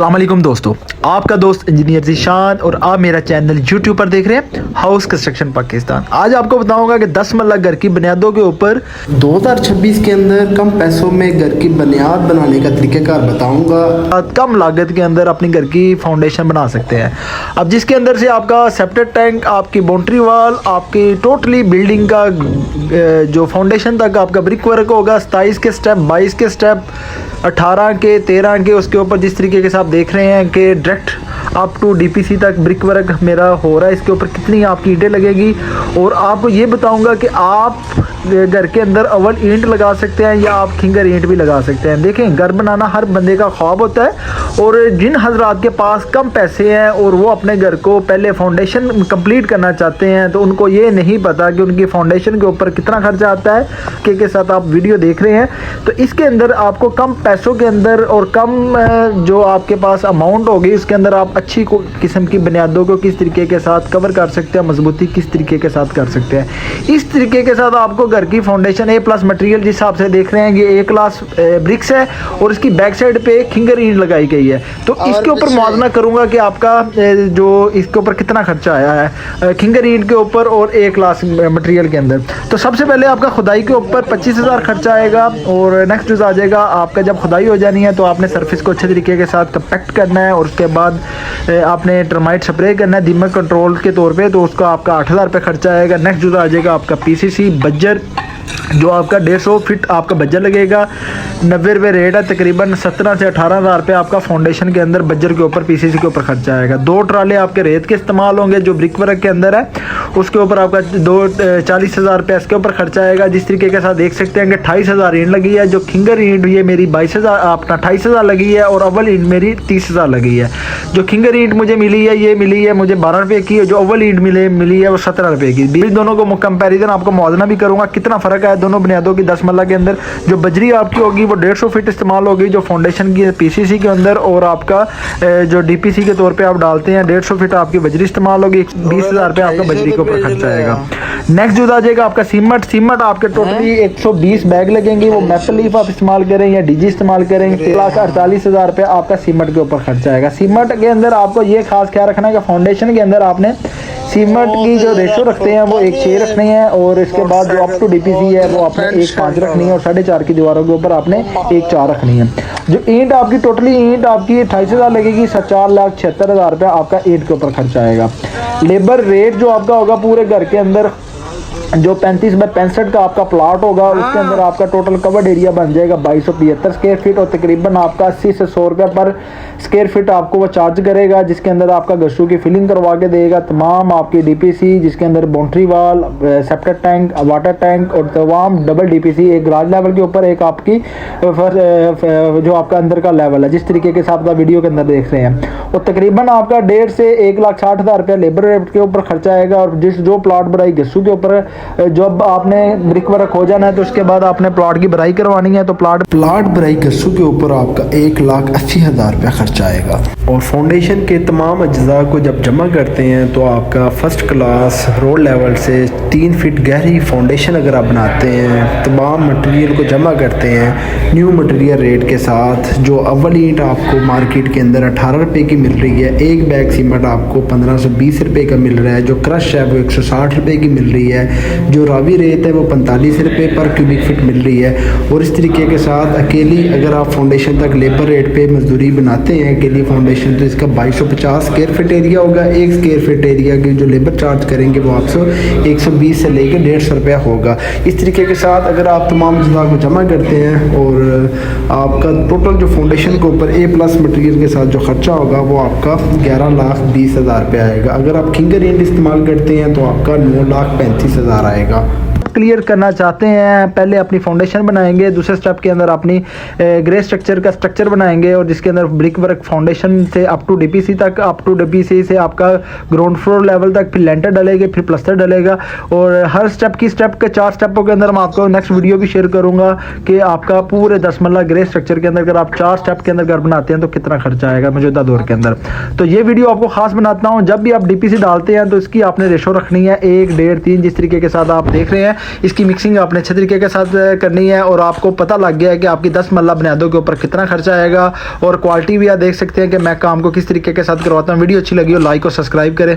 अस्सलामुअलैकुम दोस्तों, आपका दोस्त इंजीनियर ज़ीशान और आप मेरा चैनल यूट्यूब पर देख रहे हैं हाउस कंस्ट्रक्शन पाकिस्तान। आज आपको बताऊंगा कि 10 मरला घर की बुनियादों के ऊपर 2026 के अंदर कम पैसों में घर की बुनियाद बनाने का तरीक़ाकार बताऊंगा। कम लागत के अंदर अपनी घर की फाउंडेशन बना सकते हैं। अब जिसके अंदर से आपका सेप्टिक टैंक, आपकी बाउंड्री वाल, आपकी टोटली बिल्डिंग का जो फाउंडेशन तक आपका ब्रिक वर्क होगा, 27 के स्टेप, 22 के स्टेप, 18 के, 13 के, उसके ऊपर जिस तरीके के से आप देख रहे हैं कि डायरेक्ट अप टू डीपीसी तक ब्रिक वर्क मेरा हो रहा है। इसके ऊपर कितनी आपकी ईंटें लगेगी और आपको ये बताऊंगा कि आप घर के अंदर अव्वल ईंट लगा सकते हैं या आप खिंगर ईंट भी लगा सकते हैं। देखें, घर बनाना हर बंदे का ख्वाब होता है और जिन हजरात के पास कम पैसे हैं और वो अपने घर को पहले फाउंडेशन कंप्लीट करना चाहते हैं तो उनको ये नहीं पता कि उनकी फाउंडेशन के ऊपर कितना खर्चा आता है। के साथ आप वीडियो देख रहे हैं तो इसके अंदर आपको कम पैसों के अंदर और कम जो आपके पास अमाउंट होगी उसके अंदर आप अच्छी किस्म की बुनियादों को किस तरीके के साथ कवर कर सकते हैं, मजबूती किस तरीके के साथ कर सकते हैं। इस तरीके के साथ आपको घर की फाउंडेशन A+ मटेरियल जिस हिसाब से देख रहे हैं ये A+ ब्रिक्स है और इसकी बैक साइड पे खिंगर ईंट लगाई गई है। तो इसके ऊपर मुआवजा करूंगा कि आपका जो इसके ऊपर कितना खर्चा आया है खिंगर ईंट के ऊपर और A+ मटेरियल के अंदर। तो सबसे पहले आपका खुदाई के ऊपर 25,000 खर्चा आएगा और नेक्स्ट यूज़ आ जाएगा आपका जब खुदाई हो जानी है तो आपने सरफेस को अच्छे तरीके के साथ कंपैक्ट करना है और उसके बाद आपने टर्माइट स्प्रे करना है दीमक कंट्रोल के तौर पे, तो उसका आपका 8,000 रुपये खर्चा आएगा। नेक्स्ट यूज़ आ जाएगा आपका PCC बज्जर जो आपका 150 फीट आपका बज्जर लगेगा। 90 रुपये रेट है, तकरीबन 17 से 18,000 रुपये आपका फाउंडेशन के अंदर बज्जर के ऊपर PCC के ऊपर खर्चा आएगा। 2 ट्राले आपके रेत के इस्तेमाल होंगे जो ब्रिक वर्क के अंदर है, उसके ऊपर आपका 40,000 रुपये इसके ऊपर खर्चा आएगा। जिस तरीके के साथ देख सकते हैं कि 28,000 ईंट लगी है। जो खिंगर ईंट ये मेरी 22,000 अपना 28,000 लगी है और अव्वल ईंट मेरी 30,000 लगी है। जो खिंगर ईंट मुझे मिली है ये मिली है मुझे 12 रुपये की, जो अव्वल ईंट मिली है वो 17 रुपये की। बीच दोनों को कंपेरिजन आपको मुआवजा भी करूँगा कितना फ़र्क है दोनों बुनियादों की। 10 मरला के अंदर जो बजरी आपकी होगी वो 150 फीट इस्तेमाल होगी जो फाउंडेशन की PCC के अंदर, और आपका जो DPC के तौर पे आप डालते हैं 150 फीट आपकी बजरी इस्तेमाल होगी। 20,000 रुपये आपका बजरी के ऊपर खर्चा आएगा। नेक्स्ट जो आ जाएगा आपका सीमेंट आपके टोटली 120 बैग लगेंगे। वो मैपल लीफ आप इस्तेमाल करें या DG इस्तेमाल करें, 1,48,000 रुपये आपका सीमेंट के ऊपर खर्चा आएगा। सीमेंट के अंदर आपको ये खास ख्याल रखना है कि फाउंडेशन के अंदर आपने सीमेंट की जो रेशो रखते हैं वो 1:6 रखनी है और इसके बाद जो अप टू DPC है वो आपने 1:5 रखनी है और 4.5 की दीवारों के ऊपर आपने 1:4 रखनी है। जो ईंट आपकी टोटली ईंट आपकी 28,000 लगेगी। 4,76,000 रुपये आपका ईंट के ऊपर खर्चा आएगा। लेबर रेट जो आपका होगा पूरे घर के अंदर जो 35 बाय 65 का आपका प्लाट होगा उसके अंदर आपका टोटल कवर्ड एरिया बन जाएगा 2275 स्क्वायर फीट और तकरीबन आपका 80 से 100 रुपये पर स्क्वायर फीट आपको वो चार्ज करेगा, जिसके अंदर आपका गशू की फिलिंग करवा के देगा। तमाम आपकी DPC जिसके अंदर boundary wall, septic tank, water tank और तमाम डबल DPC, एक ग्राज लेवल के ऊपर एक आपकी जो आपका अंदर का लेवल है जिस तरीके के साथ आप वीडियो के अंदर देख रहे हैं। और तकरीबन आपका 1.5 से 1,60,000 रुपये लेबर रेट के ऊपर खर्चा आएगा। और जो प्लाट बढ़ाई गस्सू के ऊपर जब आपने ब्रिक वर्क हो जाना है तो उसके बाद आपने प्लाट की भराई करवानी है तो प्लाट भराई गस्सू के ऊपर आपका 1,80,000 रुपया खर्चा आएगा। और फाउंडेशन के तमाम अज्जा को जब जमा करते हैं तो आपका फर्स्ट क्लास रोड लेवल से 3 फीट गहरी फाउंडेशन अगर आप बनाते हैं, तमाम मटेरियल को जमा करते हैं न्यू मटेरियल रेट के साथ, जो अव्वल ईंट आपको मार्केट के अंदर 18 रुपये की मिल रही है, एक बैग सीमेंट आपको 1520 रुपये का मिल रहा है, जो क्रश है वो 160 रुपये की मिल रही है, जो रावी रेत है वो 45 रुपये पर क्यूबिक फीट मिल रही है। और इस तरीके के साथ अकेली अगर आप फाउंडेशन तक लेबर रेट पे मजदूरी बनाते हैं अकेली फाउंडेशन तो इसका 2250 स्क्वायर फीट एरिया होगा। 1 स्क्वायर फीट एरिया की जो लेबर चार्ज करेंगे वो आपसे 120 से लेकर 150 रुपया होगा। इस तरीके के साथ अगर आप तमाम अज्जा को जमा करते हैं और आपका टोटल जो फाउंडेशन के ऊपर A+ मटेरियल के साथ जो खर्चा होगा वो आपका 11,20,000 रुपये आएगा। अगर आप खिंगर ईंट इस्तेमाल करते हैं तो आपका 9,35,000 आएगा। क्लियर करना चाहते हैं पहले अपनी फाउंडेशन बनाएंगे, दूसरे स्टेप के अंदर अपनी ग्रे स्ट्रक्चर का स्ट्रक्चर बनाएंगे और जिसके अंदर ब्रिक वर्क फाउंडेशन से अप टू DPC तक, अप टू DPC से आपका ग्राउंड फ्लोर लेवल तक, फिर लेंटर डलेगा, फिर प्लस्तर डलेगा। और हर स्टेप के 4 स्टेपों के अंदर मैं आपको नेक्स्ट वीडियो भी शेयर करूंगा कि आपका पूरे 10 मरला ग्रे स्ट्रक्चर के अंदर अगर आप 4 स्टेप के अंदर घर बनाते हैं तो कितना खर्चा आएगा मौजूदा दौर के अंदर। तो ये वीडियो आपको खास बनाता हूँ। जब भी आप DPC डालते हैं तो इसकी आपने रेशो रखनी है 1, 1.5, 3 जिस तरीके के साथ आप देख रहे हैं। इसकी मिक्सिंग आपने अच्छे तरीके के साथ करनी है और आपको पता लग गया है कि आपकी 10 मरला बुनियादों के ऊपर कितना खर्चा आएगा और क्वालिटी भी आप देख सकते हैं कि मैं काम को किस तरीके के साथ करवाता हूँ। वीडियो अच्छी लगी हो लाइक और सब्सक्राइब करें।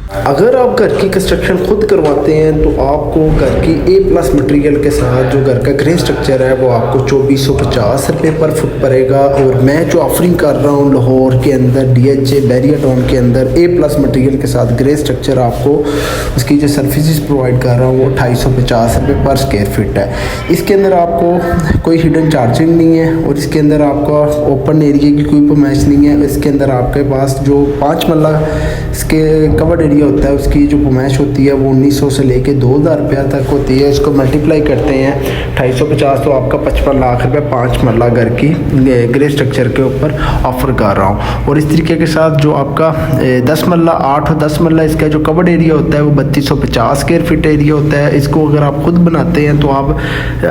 अगर आप घर की कंस्ट्रक्शन खुद करवाते हैं तो आपको घर की A+ मटेरियल के साथ जो घर का ग्रे स्ट्रक्चर है वो आपको 2450 रुपये पर फुट पड़ेगा। और मैं जो ऑफरिंग कर रहा हूँ लाहौर के अंदर DHA बैरियर टाउन के अंदर A+ मटेरियल के साथ ग्रे स्ट्रक्चर आपको उसकी जो सर्विसेज प्रोवाइड कर रहा हूँ वो 250 रुपये पर स्क्वायर फीट है। इसके अंदर आपको कोई हिडन चार्जिंग नहीं है और इसके अंदर आपका ओपन एरिया की कोई परमिश नहीं है। इसके अंदर आपके पास जो 5 मरला इसके कवर्ड एरिया होता है उसकी जो पुमैश होती है वो 1900 से लेके 2000 रुपया तक होती है। इसको मल्टीप्लाई करते हैं 250 तो आपका 55 लाख रुपये 5 मरला घर की ग्रे स्ट्रक्चर के ऊपर ऑफर कर रहा हूँ। और इस तरीके के साथ जो आपका 10 मरला 8 और 10 मरला इसका जो कवर्ड एरिया होता है वो 3250 स्क्वायर फीट एरिया होता है। इसको अगर आप खुद बनाते हैं तो आप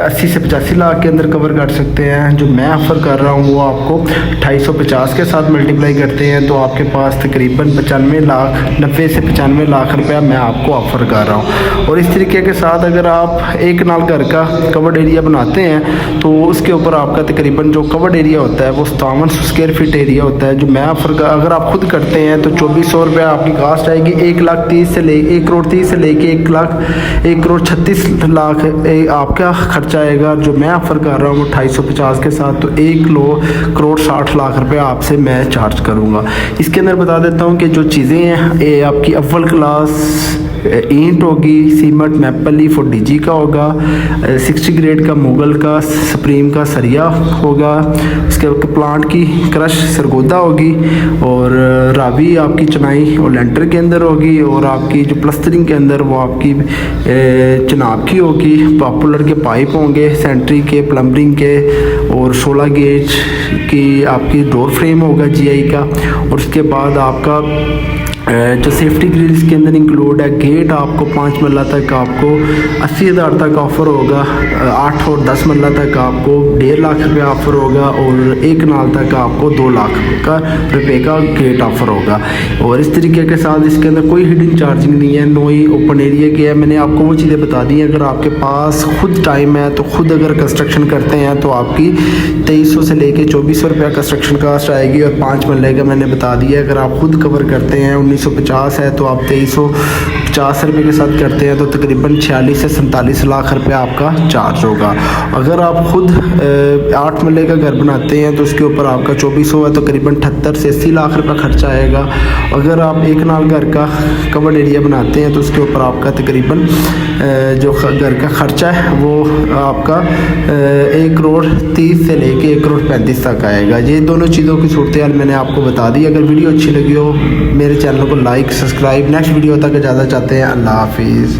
80 से 85 लाख के अंदर कवर कर सकते हैं। जो मैं ऑफ़र कर रहा हूँ वो आपको 250 के साथ मल्टीप्लाई करते हैं तो आपके पास तकरीबन 95 लाख 90 से 95 लाख रुपया मैं आपको ऑफ़र कर रहा हूँ। और इस तरीके के साथ अगर आप एक नाल घर का कवर्ड एरिया बनाते हैं तो उसके ऊपर आपका तकरीबन जो कवर्ड एरिया होता है वो 5700 स्क्वायर फीट एरिया होता है। जो मैं ऑफ़र का अगर आप खुद करते हैं तो 2400 रुपया आपकी कास्ट आएगी। 1,30,000 से ले 1,30,00,000 से लेके 1,36,00,000 आपका खर्चा आएगा। जो मैं ऑफ़र कर रहा हूँ वो 250 के साथ तो 1,60,00,000 रुपया आपसे मैं चार्ज करूँगा। इसके अंदर बता देता हूँ कि जो चीज़ें हैं ये आपकी अव्वल क्लास ईंट होगी, सीमेंट मैपल लीफ और DG का होगा, 60 ग्रेड का मुगल का सुप्रीम का सरिया होगा, उसके प्लांट की क्रश सरगोदा होगी और रावी आपकी चनाई और लेंटर के अंदर होगी और आपकी जो प्लस्तरिंग के अंदर वो आपकी चनाब की होगी। पॉपुलर के पाइप होंगे, सेंट्री के, प्लम्बरिंग के और 16 गेज की आपकी डोर फ्रेम होगा GI का। और उसके बाद आपका जो सेफ्टी ग्रिल इसके अंदर इंक्लूड है। गेट आपको 5 मरला तक आपको 80,000 तक ऑफ़र होगा। 8 और 10 मरला तक आपको 1.5 लाख रुपये ऑफ़र होगा और 1 नाल तक आपको 2 लाख रुपये का गेट ऑफ़र होगा। और इस तरीके के साथ इसके अंदर कोई हिडन चार्जिंग नहीं है, नो ही ओपन एरिया की है। मैंने आपको वो चीज़ें बता दी हैं। अगर आपके पास खुद टाइम है तो खुद अगर कंस्ट्रक्शन करते हैं तो आपकी 2300 से लेके 2400 रुपया कंस्ट्रक्शन कास्ट आएगी। और 5 मरले का मैंने बता दिया। अगर आप खुद कवर करते हैं 1950 है तो आप 2350 रुपये के साथ करते हैं तो तकरीबन 46 से 47 लाख रुपया आपका चार्ज होगा। अगर आप खुद 8 मरले का घर बनाते हैं तो उसके ऊपर आपका 2400 है तो तकरीबन 78 से 80 लाख रुपया खर्चा आएगा। अगर आप एक नाल घर का कवर्ड एरिया बनाते हैं तो उसके ऊपर आपका तकरीबन जो घर का खर्चा है वो आपका 1,30,00,000 से लेके 1,35,00,000 तक आएगा। ये दोनों चीज़ों की सूरत हाल मैंने आपको बता दी। अगर वीडियो अच्छी लगी हो मेरे चैनल को लाइक सब्सक्राइब। नेक्स्ट वीडियो तक इजाज़त चाहते हैं। अल्लाह हाफिज़।